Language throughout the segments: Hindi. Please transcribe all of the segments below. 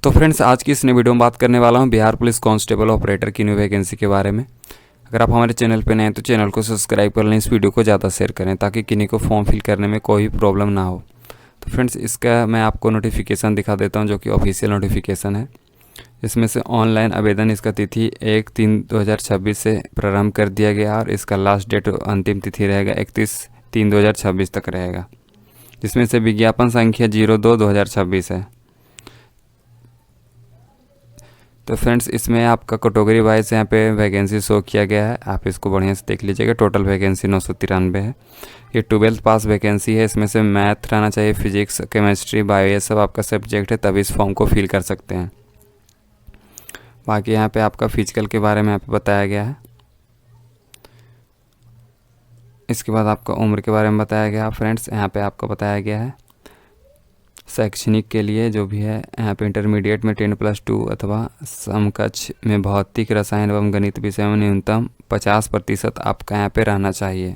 तो फ्रेंड्स, आज की इस नई वीडियो में बात करने वाला हूं बिहार पुलिस कांस्टेबल ऑपरेटर की न्यू वैकेंसी के बारे में। अगर आप हमारे चैनल पर नए हैं तो चैनल को सब्सक्राइब कर लें, इस वीडियो को ज़्यादा शेयर करें ताकि किन्हीं को फॉर्म फिल करने में कोई भी प्रॉब्लम ना हो। तो फ्रेंड्स, इसका मैं आपको नोटिफिकेशन दिखा देता हूँ जो कि ऑफिशियल नोटिफिकेशन है। इसमें से ऑनलाइन आवेदन इसका तिथि 1/3/2026 से प्रारंभ कर दिया गया और इसका लास्ट डेट अंतिम तिथि रहेगा 31/3/2026 तक रहेगा, जिसमें से विज्ञापन संख्या 02/2026 है। तो फ्रेंड्स, इसमें आपका कैटेगरी वाइज यहाँ पे वैकेंसी शो किया गया है, आप इसको बढ़िया से देख लीजिएगा। टोटल वैकेंसी 993 है। ये 12th पास वैकेंसी है। इसमें से मैथ रहना चाहिए, फिजिक्स, केमिस्ट्री, बायो, ये सब आपका सब्जेक्ट है, तभी इस फॉर्म को फिल कर सकते हैं। बाकी यहाँ पे आपका फिजिकल के बारे में यहाँ पे बताया गया है। इसके बाद आपका उम्र के बारे में बताया गया है। फ्रेंड्स, यहाँ पे आपको बताया गया है शैक्षणिक के लिए जो भी है यहाँ पे इंटरमीडिएट में 10+2 अथवा समकक्ष में भौतिक, रसायन एवं गणित विषय में न्यूनतम 50% आपका यहाँ पे रहना चाहिए।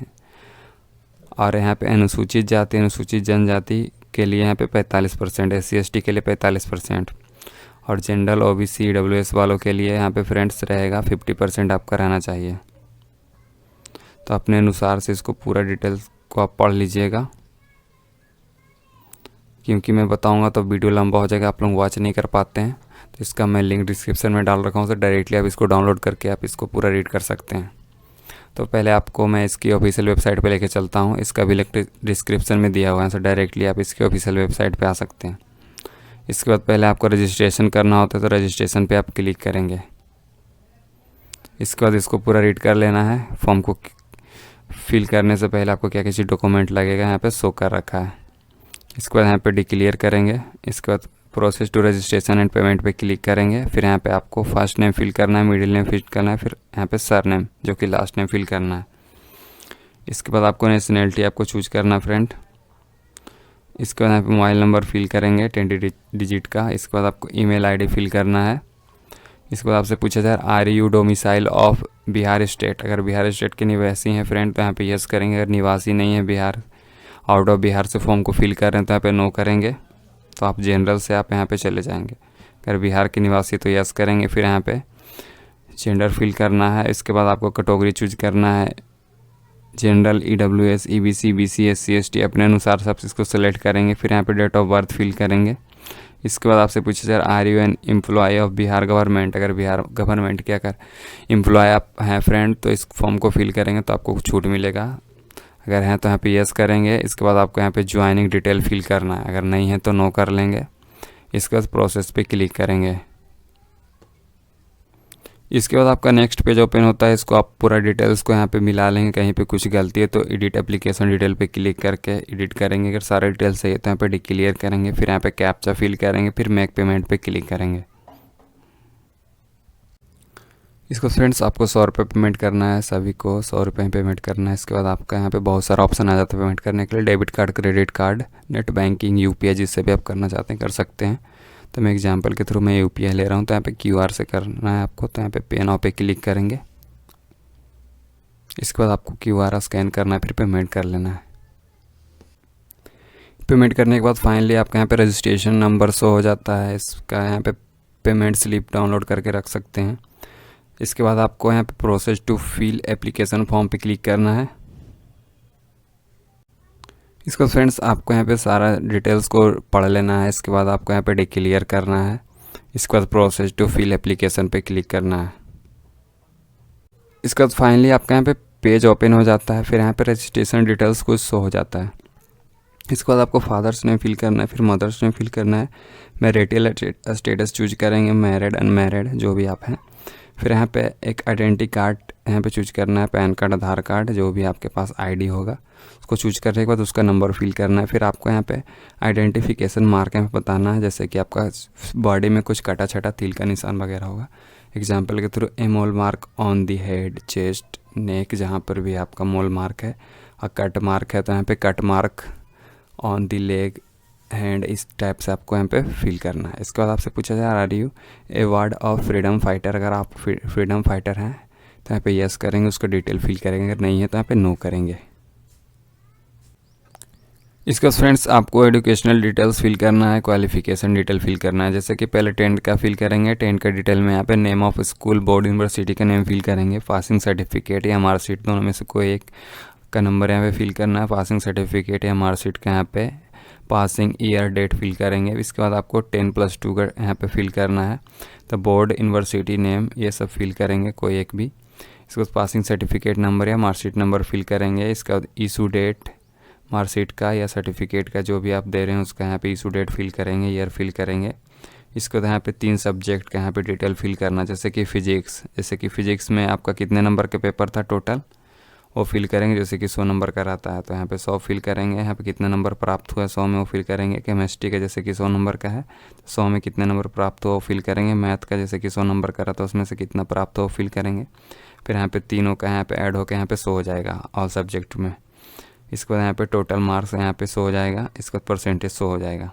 और यहाँ पे अनुसूचित जाति, अनुसूचित जनजाति के लिए यहाँ पे 45%, SC/ST के लिए 45%, और जनरल, OBC, EWS वालों के लिए यहाँ पे फ्रेंड्स रहेगा 50% आपका रहना चाहिए। तो अपने अनुसार से इसको पूरा डिटेल्स को आप पढ़ लीजिएगा, क्योंकि मैं बताऊंगा तो वीडियो लंबा हो जाएगा, आप लोग वॉच नहीं कर पाते हैं। तो इसका मैं लिंक डिस्क्रिप्शन में डाल रखा हूँ, तो डायरेक्टली आप इसको डाउनलोड करके आप इसको पूरा रीड कर सकते हैं। तो पहले आपको मैं इसकी ऑफिशियल वेबसाइट पे लेके चलता हूँ, इसका भी लिंक डिस्क्रिप्शन में दिया हुआ है, तो डायरेक्टली आप इसकी ऑफिशियल वेबसाइट पे आ सकते हैं। इसके बाद पहले आपको रजिस्ट्रेशन करना होता है, तो रजिस्ट्रेशन पे आप क्लिक करेंगे। इसके बाद इसको पूरा रीड कर लेना है। फॉर्म को फिल करने से पहले आपको क्या क्या चीज़ डॉक्यूमेंट लगेगा यहाँ पे शो कर रखा है। इसके बाद यहाँ पे डिक्लेयर करेंगे। इसके बाद process to registration and payment पे क्लिक करेंगे। फिर यहाँ पे आपको फर्स्ट नेम फिल करना है, मिडिल नेम फिल करना है, फिर यहाँ पे सर नेम जो कि लास्ट नेम फिल करना है। इसके बाद आपको नेशनैलिटी आपको चूज करना है फ्रेंड। इसके बाद यहाँ पे मोबाइल नंबर फिल करेंगे 20 डिजिट का। इसके बाद आपको ईमेल ID फिल करना है। इसके बाद आपसे पूछा जाए are you domicile of Bihar state, अगर बिहार स्टेट के निवासी हैं फ्रेंड तो यहाँ पे यस करेंगे। अगर निवासी नहीं है, बिहार, आउट ऑफ बिहार से फॉर्म को फिल कर रहे हैं तो यहाँ पे नो करेंगे। तो आप जनरल से आप यहाँ पे चले जाएंगे। अगर बिहार के निवासी तो यस करेंगे। फिर यहाँ पे जेंडर फिल करना है। इसके बाद आपको कैटेगरी चूज करना है, general, EWS, EBC, BC, SC/ST अपने अनुसार सब इसको सेलेक्ट करेंगे। फिर यहाँ पे डेट ऑफ बर्थ फिल करेंगे। इसके बाद आपसे पूछा जाए are you an employ of Bihar government, अगर बिहार गवर्नमेंट के अगर एम्प्लॉय आप हैं फ्रेंड तो इस फॉर्म को फिल करेंगे तो आपको छूट मिलेगा। अगर हैं तो यहाँ पे यस करेंगे। इसके बाद आपको यहाँ पे ज्वाइनिंग डिटेल फिल करना है, अगर नहीं है तो नो कर लेंगे। इसके बाद प्रोसेस पे क्लिक करेंगे। इसके बाद आपका नेक्स्ट पेज ओपन होता है। इसको आप पूरा डिटेल्स को यहाँ पे मिला लेंगे। कहीं पे कुछ गलती है तो एडिट एप्लीकेशन डिटेल पे क्लिक करके एडिट करेंगे। अगर सारे डिटेल्स सही है तो यहाँ पे डिक्लेयर करेंगे। फिर यहाँ पे कैप्चा फिल करेंगे। फिर मेक पेमेंट पे क्लिक करेंगे। इसको फ्रेंड्स आपको 100 रुपये पेमेंट करना है, सभी को 100 रुपये पेमेंट करना है। इसके बाद आपका यहाँ पे बहुत सारा ऑप्शन आ जाता है पेमेंट करने के लिए। Debit card, credit card, net banking, UPI, जिससे भी आप करना चाहते हैं कर सकते हैं। तो मैं एग्जांपल के थ्रू मैं UPI ले रहा हूँ, तो यहाँ पे QR से करना है आपको। तो यहाँ पे पे नाउ पे क्लिक करेंगे। इसके बाद आपको QR स्कैन करना है, फिर पेमेंट कर लेना है। पेमेंट करने के बाद फाइनली आपका यहाँ पे रजिस्ट्रेशन नंबर शो हो जाता है। इसका यहाँ पे पेमेंट स्लिप डाउनलोड करके रख सकते हैं। इसके बाद आपको यहाँ पे process to fill application form पे क्लिक करना है। इसको फ्रेंड्स आपको यहाँ पे सारा डिटेल्स को पढ़ लेना है। इसके बाद आपको यहाँ पे डिक्लेयर करना है। इसके बाद प्रोसेस टू फिल एप्लीकेशन पे क्लिक करना है। इसके बाद फाइनली आपका यहाँ पे पेज ओपन हो जाता है। फिर यहाँ पे रजिस्ट्रेशन डिटेल्स कुछ शो हो जाता है। इसके बाद आपको फादर्स नेम फिल करना है, फिर मदर्स नेम फिल करना है। मैरिटल स्टेटस चूज करेंगे, मैरिड, अनमैरिड, जो भी आप हैं। फिर यहाँ पे एक आइडेंटिटी कार्ड यहाँ पे चूज करना है, पैन कार्ड, आधार कार्ड, जो भी आपके पास ID होगा उसको चूज करने के बाद उसका नंबर फिल करना है। फिर आपको यहाँ पे आइडेंटिफिकेशन मार्क यहाँ पे बताना है, जैसे कि आपका बॉडी में कुछ कटा छटा तिल का निशान वगैरह होगा। एग्जाम्पल के through a mole mark on the head, chest, neck, जहाँ पर भी आपका मोल मार्क है। और कट मार्क है तो यहाँ पे cut mark on the leg, hand, इस टाइप से आपको यहाँ पे फिल करना है। इसके बाद आपसे पूछा जाए are you a ward of freedom fighter, अगर आप फ्रीडम फाइटर हैं तो यहाँ पे यस करेंगे, उसको डिटेल फिल करेंगे। अगर नहीं है तो यहाँ पे नो करेंगे। इसका फ्रेंड्स आपको एजुकेशनल डिटेल्स फिल करना है, क्वालिफिकेशन डिटेल फिल करना है। जैसे कि पहले 10th का फिल करेंगे, 10th का डिटेल में यहाँ पे name of school, board, university का नेम फिल करेंगे। पासिंग सर्टिफिकेट या मार्कशीट दोनों में से कोई एक का नंबर यहाँ पे फिल करना है। पासिंग सर्टिफिकेट या मार्कशीट का यहाँ पे पासिंग ईयर डेट फिल करेंगे। इसके बाद आपको 10+2 का यहाँ पे फिल करना है। तो बोर्ड, यूनिवर्सिटी नेम ये सब फिल करेंगे कोई एक भी। इसके बाद पासिंग सर्टिफिकेट नंबर या मार्कशीट नंबर फिल करेंगे। इसके बाद इशू डेट मार्कशीट का या सर्टिफिकेट का जो भी आप दे रहे हैं उसका यहाँ पे इशू डेट फिल करेंगे, ईयर फिल करेंगे। इसको यहाँ पे 3 सब्जेक्ट का यहाँ पे डिटेल फिल करना, जैसे कि फ़िज़िक्स में आपका कितने नंबर का पेपर था टोटल वो फिल करेंगे। जैसे कि 100 नंबर का रहता है तो यहाँ पे 100 फिल करेंगे। यहाँ पे कितने नंबर प्राप्त हुआ 100 में वो फिल करेंगे। केमिस्ट्री का जैसे कि 100 नंबर का है तो 100 में कितने नंबर प्राप्त हुआ वो फिल करेंगे। मैथ का जैसे कि 100 नंबर का रहता है उसमें से कितना प्राप्त हुआ वो फिल करेंगे। फिर यहाँ पे तीनों का यहाँ पे ऐड होकर यहाँ पे 100 हो जाएगा ऑल सब्जेक्ट में। इसके बाद यहाँ पे टोटल मार्क्स यहाँ पे 100 हो जाएगा। इसके बाद परसेंटेज 100 हो जाएगा।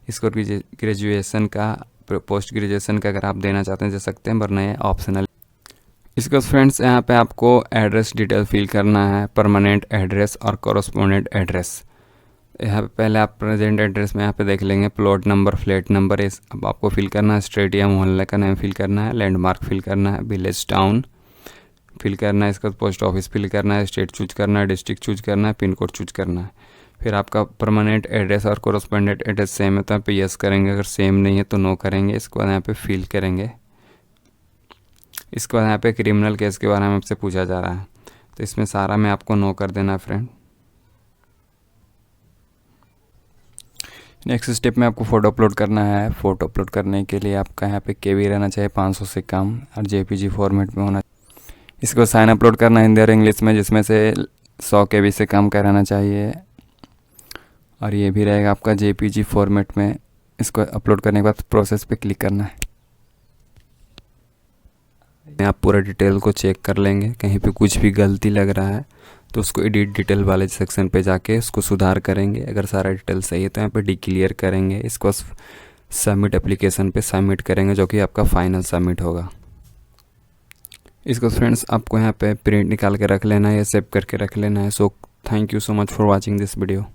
इसको ग्रेजुएशन का, पोस्ट ग्रेजुएशन का अगर आप देना चाहते हैं दे सकते हैं, वरना ये ऑप्शनल। इसके बाद फ्रेंड्स यहाँ पे आपको एड्रेस डिटेल फिल करना है, परमानेंट एड्रेस और कॉरस्पॉन्डेंट एड्रेस। यहाँ पे पहले आप प्रेजेंट एड्रेस में यहाँ पे देख लेंगे प्लॉट नंबर, फ्लैट नंबर। इस अब आपको फिल करना है। स्ट्रीट या मोहल्ले का नाम फिल करना है। लैंडमार्क फिल करना है। विलेज, टाउन फिल करना है। इसका पोस्ट ऑफिस फिल करना है। स्टेट चूज करना है। डिस्ट्रिक्ट चूज करना है। पिन कोड चूज करना है। फिर आपका परमानेंट एड्रेस और कॉरस्पॉन्डेंट एड्रेस सेम है तो यहाँ पे यस करेंगे, अगर सेम नहीं है तो नो करेंगे। इसके बाद यहाँ पे फिल करेंगे। इसके बाद यहाँ पे क्रिमिनल केस के बारे में आपसे पूछा जा रहा है तो इसमें सारा में आपको नो कर देना है फ्रेंड। नेक्स्ट स्टेप में आपको फ़ोटो अपलोड करना है। फ़ोटो अपलोड करने के लिए आपका यहाँ पे केबी रहना चाहिए 500 से कम और जेपीजी फॉर्मेट में होना। इसको साइन अपलोड करना है हिंदी और इंग्लिश में, जिसमें से 100 केबी से कम का रहना चाहिए और ये भी रहेगा आपका जेपीजी फॉर्मेट में। इसको अपलोड करने के बाद प्रोसेस पे क्लिक करना है। आप पूरा डिटेल को चेक कर लेंगे, कहीं पे कुछ भी गलती लग रहा है तो उसको एडिट डिटेल वाले सेक्शन पे जाके उसको सुधार करेंगे। अगर सारा डिटेल सही है तो यहाँ पे डिक्लियर करेंगे। इसको सबमिट एप्लीकेशन पे सबमिट करेंगे जो कि आपका फाइनल सबमिट होगा। इसको फ्रेंड्स आपको यहाँ पे प्रिंट निकाल के रख लेना है या सेव करके रख लेना है। So thank you so much for watching this video.